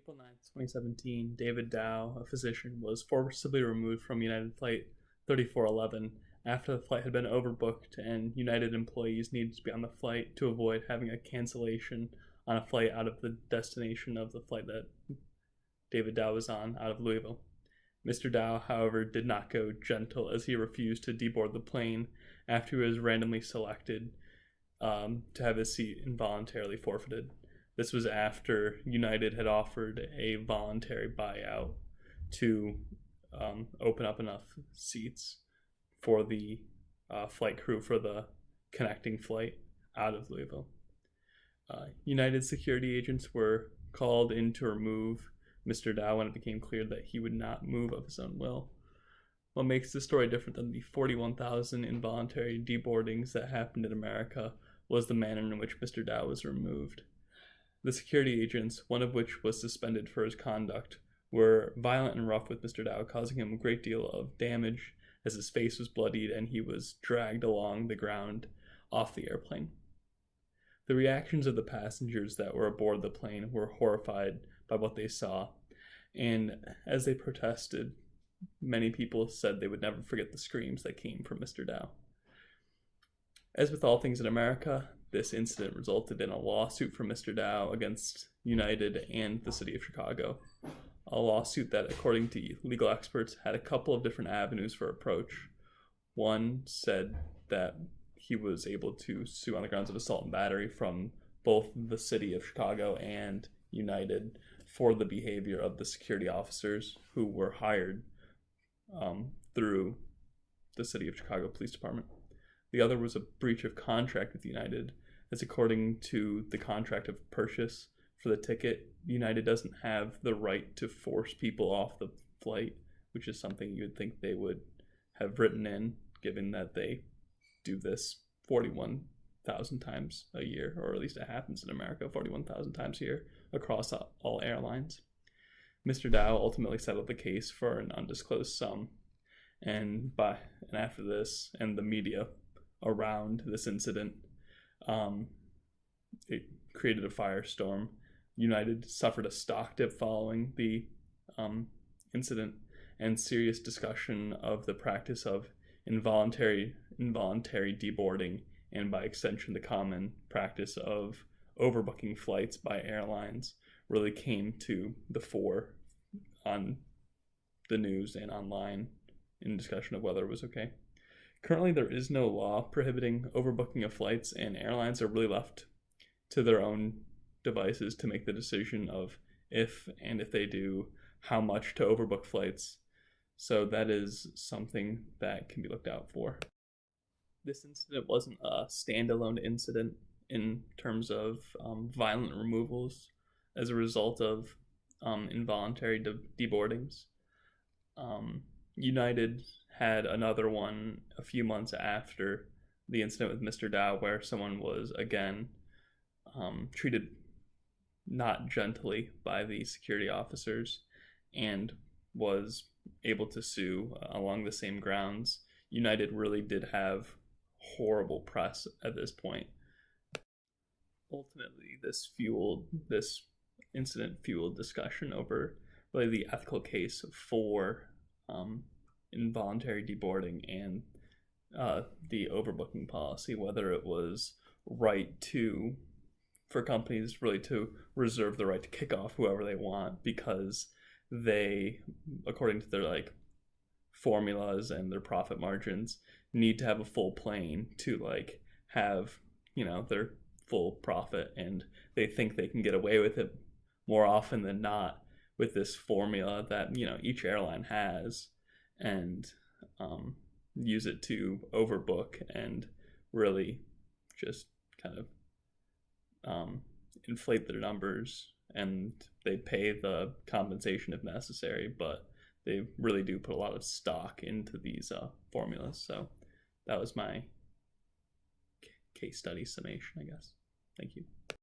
April 9th, 2017, David Dow, a physician, was forcibly removed from United Flight 3411 after the flight had been overbooked and United employees needed to be on the flight to avoid having a cancellation on a flight out of the destination of the flight that David Dow was on, out of Louisville. Mr. Dow, however, did not go gentle, as he refused to deboard the plane after he was randomly selected to have his seat involuntarily forfeited. This was after United had offered a voluntary buyout to open up enough seats for the flight crew for the connecting flight out of Louisville. United security agents were called in to remove Mr. Dow when it became clear that he would not move of his own will. What makes this story different than the 41,000 involuntary deboardings that happened in America was the manner in which Mr. Dow was removed. The security agents, one of which was suspended for his conduct, were violent and rough with Mr. Dow, causing him a great deal of damage as his face was bloodied and he was dragged along the ground off the airplane. The reactions of the passengers that were aboard the plane were horrified by what they saw, and as they protested, many people said they would never forget the screams that came from Mr. Dow. As with all things in America, this incident resulted in a lawsuit from Mr. Dow against United and the city of Chicago. A lawsuit that, according to legal experts, had a couple of different avenues for approach. One said that he was able to sue on the grounds of assault and battery from both the city of Chicago and United for the behavior of the security officers who were hired through the city of Chicago Police Department. The other was a breach of contract with United, as according to the contract of purchase for the ticket, United doesn't have the right to force people off the flight, which is something you would think they would have written in, given that they do this 41,000 times a year, or at least it happens in America 41,000 times a year across all airlines. Mr. Dow ultimately settled the case for an undisclosed sum, and after this, and the media around this incident, it created a firestorm. United suffered a stock dip following the incident, and serious discussion of the practice of involuntary deboarding, and by extension the common practice of overbooking flights by airlines really came to the fore on the news and online in discussion of whether it was okay. Currently, there is no law prohibiting overbooking of flights, and airlines are really left to their own devices to make the decision of if they do, how much to overbook flights. So that is something that can be looked out for. This incident wasn't a standalone incident in terms of violent removals as a result of involuntary deboardings. United had another one a few months after the incident with Mr. Dow, where someone was again treated not gently by the security officers and was able to sue along the same grounds. United really did have horrible press at this point. Ultimately, this incident fueled discussion over really the ethical case for involuntary deboarding and the overbooking policy, whether it was right for companies really to reserve the right to kick off whoever they want because they, according to their formulas and their profit margins, need to have a full plane to have their full profit, and they think they can get away with it more often than not with this formula that each airline has, and use it to overbook and really just kind of inflate their numbers, and they pay the compensation if necessary, but they really do put a lot of stock into these formulas. So that was my case study summation, I guess. Thank you.